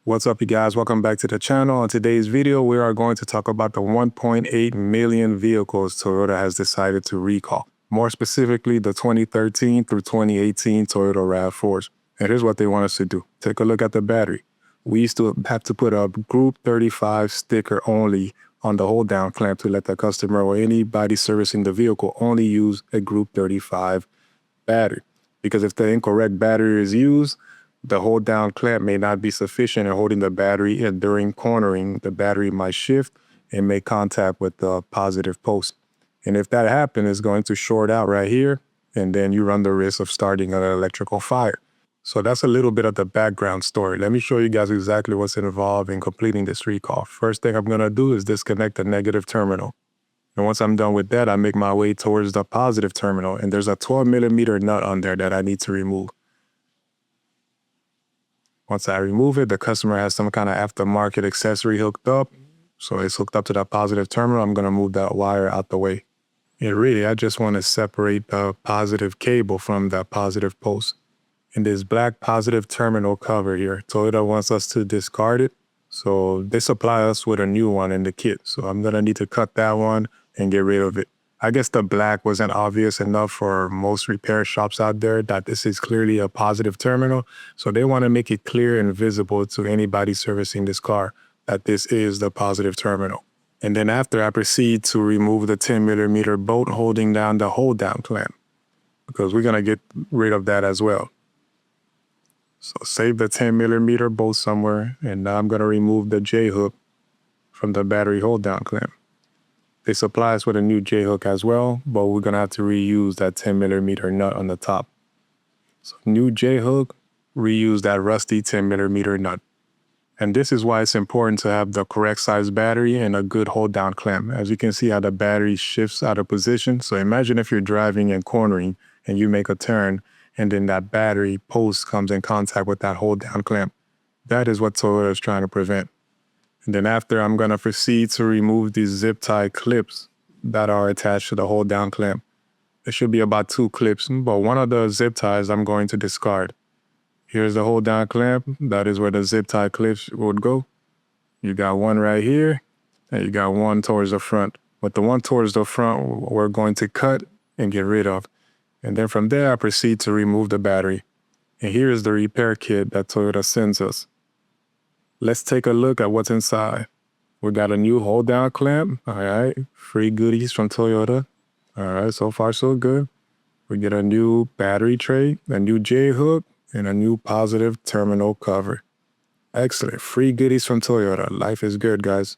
What's up, you guys? Welcome back to the channel. In today's video, we are going to talk about the 1.8 million vehicles Toyota has decided to recall. More specifically, the 2013 through 2018 Toyota RAV4s. And here's what they want us to do. Take a look at the battery. We used to have to put a Group 35 sticker only on the hold down clamp to let the customer or anybody servicing the vehicle only use a Group 35 battery. Because if the incorrect battery is used, the hold down clamp may not be sufficient in holding the battery, and during cornering, the battery might shift and make contact with the positive post. And if that happens, it's going to short out right here, and then you run the risk of starting an electrical fire. So that's a little bit of the background story. Let me show you guys exactly what's involved in completing this recall. First thing I'm going to do is disconnect the negative terminal. And once I'm done with that, I make my way towards the positive terminal, and there's a 12mm nut on there that I need to remove. Once I remove it, the customer has some kind of aftermarket accessory hooked up. So it's hooked up to that positive terminal. I'm going to move that wire out the way. And really, I just want to separate the positive cable from that positive post. And this black positive terminal cover here, Toyota wants us to discard it. So they supply us with a new one in the kit. So I'm going to need to cut that one and get rid of it. I guess the black wasn't obvious enough for most repair shops out there that this is clearly a positive terminal. So they want to make it clear and visible to anybody servicing this car that this is the positive terminal. And then after, I proceed to remove the 10mm bolt holding down the hold down clamp, because we're going to get rid of that as well. So save the 10mm bolt somewhere, and now I'm going to remove the J-hook from the battery hold down clamp. They supply us with a new J-hook as well, but we're going to have to reuse that 10mm nut on the top. So new J-hook, reuse that rusty 10mm nut. And this is why it's important to have the correct size battery and a good hold down clamp. As you can see how the battery shifts out of position. So imagine if you're driving and cornering and you make a turn and then that battery post comes in contact with that hold down clamp. That is what Toyota is trying to prevent. And then after, I'm going to proceed to remove these zip tie clips that are attached to the hold down clamp. There should be about 2 clips, but one of the zip ties I'm going to discard. Here's the hold down clamp. That is where the zip tie clips would go. You got one right here, and you got one towards the front. But the one towards the front, we're going to cut and get rid of. And then from there, I proceed to remove the battery. And here is the repair kit that Toyota sends us. Let's take a look at what's inside. We got a new hold down clamp. All right. Free goodies from Toyota. All right. So far, so good. We get a new battery tray, a new J-hook, and a new positive terminal cover. Excellent. Free goodies from Toyota. Life is good, guys.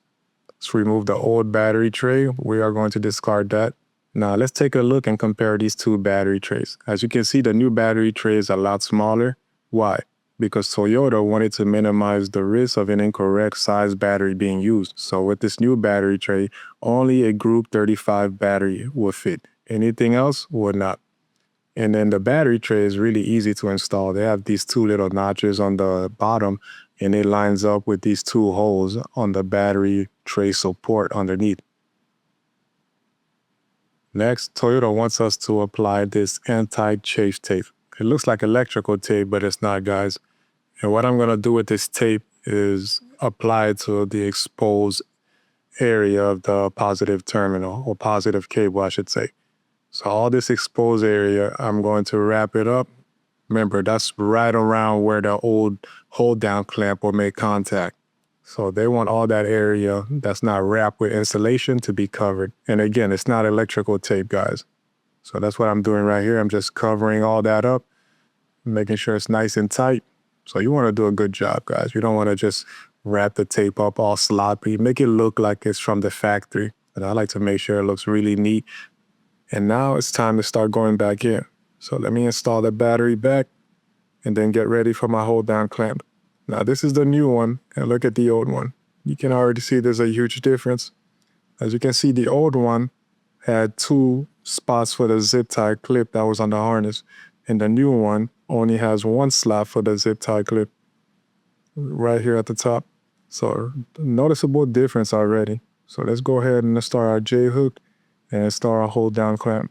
Let's remove the old battery tray. We are going to discard that. Now, let's take a look and compare these two battery trays. As you can see, the new battery tray is a lot smaller. Why? Because Toyota wanted to minimize the risk of an incorrect size battery being used. So with this new battery tray, only a Group 35 battery will fit. Anything else would not. And then the battery tray is really easy to install. They have these 2 little notches on the bottom, and it lines up with these 2 holes on the battery tray support underneath. Next, Toyota wants us to apply this anti-chafe tape. It looks like electrical tape, but it's not, guys. And what I'm going to do with this tape is apply it to the exposed area of the positive terminal, or positive cable, I should say. So all this exposed area, I'm going to wrap it up. Remember, that's right around where the old hold down clamp will make contact. So they want all that area that's not wrapped with insulation to be covered. And again, it's not electrical tape, guys. So that's what I'm doing right here. I'm just covering all that up, making sure it's nice and tight. So you want to do a good job, guys. You don't want to just wrap the tape up all sloppy. Make it look like it's from the factory. But I like to make sure it looks really neat. And now it's time to start going back in. So let me install the battery back and then get ready for my hold down clamp. Now this is the new one, and look at the old one. You can already see there's a huge difference. As you can see, the old one had 2 spots for the zip tie clip that was on the harness, and the new one only has 1 slot for the zip tie clip right here at the top. So noticeable difference already. So let's go ahead and install our J-hook and install our hold down clamp.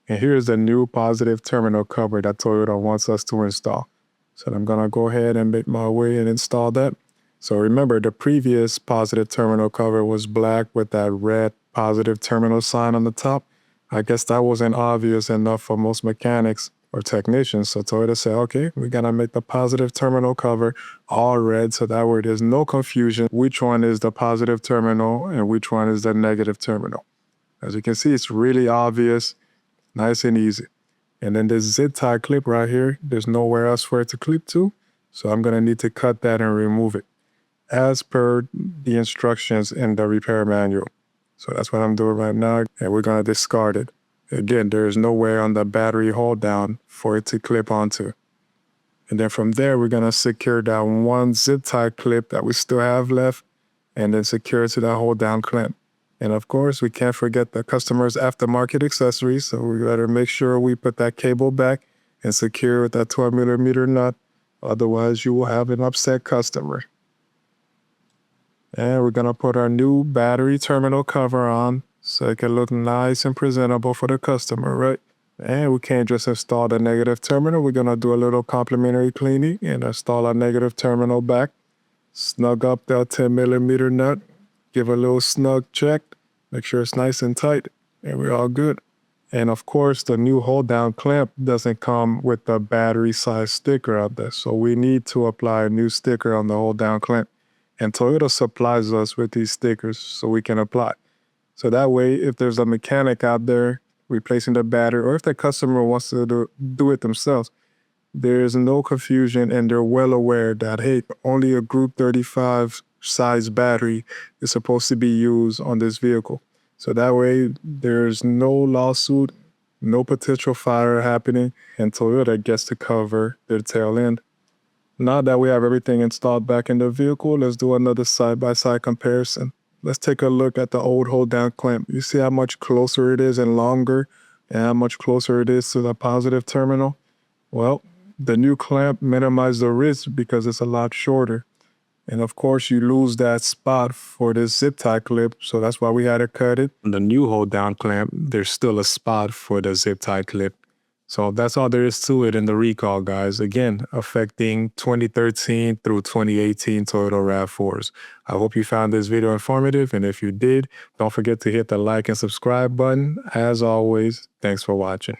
And here's the new positive terminal cover that Toyota wants us to install. So I'm gonna go ahead and make my way and install that. So remember, the previous positive terminal cover was black with that red positive terminal sign on the top. I guess that wasn't obvious enough for most mechanics or technicians. So Toyota said, okay, we gotta make the positive terminal cover all red so that way there's no confusion which one is the positive terminal and which one is the negative terminal. As you can see, it's really obvious, nice and easy. And then this zip tie clip right here, there's nowhere else for it to clip to. So I'm gonna need to cut that and remove it as per the instructions in the repair manual. So that's what I'm doing right now, and we're gonna discard it. Again, there's nowhere on the battery hold down for it to clip onto. And then from there, we're gonna secure that one zip tie clip that we still have left, and then secure it to that hold down clamp. And of course, we can't forget the customer's aftermarket accessories, so we better make sure we put that cable back and secure with that 12mm nut. Otherwise, you will have an upset customer. And we're gonna put our new battery terminal cover on so it can look nice and presentable for the customer, right? And we can't just install the negative terminal. We're gonna do a little complimentary cleaning and install our negative terminal back. Snug up that 10mm nut, give a little snug check, make sure it's nice and tight, and we're all good. And of course, the new hold down clamp doesn't come with the battery size sticker out there. So we need to apply a new sticker on the hold down clamp. And Toyota supplies us with these stickers so we can apply. So that way, if there's a mechanic out there replacing the battery, or if the customer wants to do it themselves, there's no confusion and they're well aware that, hey, only a Group 35 size battery is supposed to be used on this vehicle. So that way, there's no lawsuit, no potential fire happening, and Toyota gets to cover their tail end. Now that we have everything installed back in the vehicle, let's do another side-by-side comparison. Let's take a look at the old hold-down clamp. You see how much closer it is and longer, and how much closer it is to the positive terminal? Well, the new clamp minimizes the risk because it's a lot shorter. And of course, you lose that spot for this zip tie clip, so that's why we had to cut it. The new hold-down clamp, there's still a spot for the zip tie clip. So that's all there is to it in the recall, guys. Again, affecting 2013 through 2018 Toyota RAV4s. I hope you found this video informative, and if you did, don't forget to hit the like and subscribe button. As always, thanks for watching.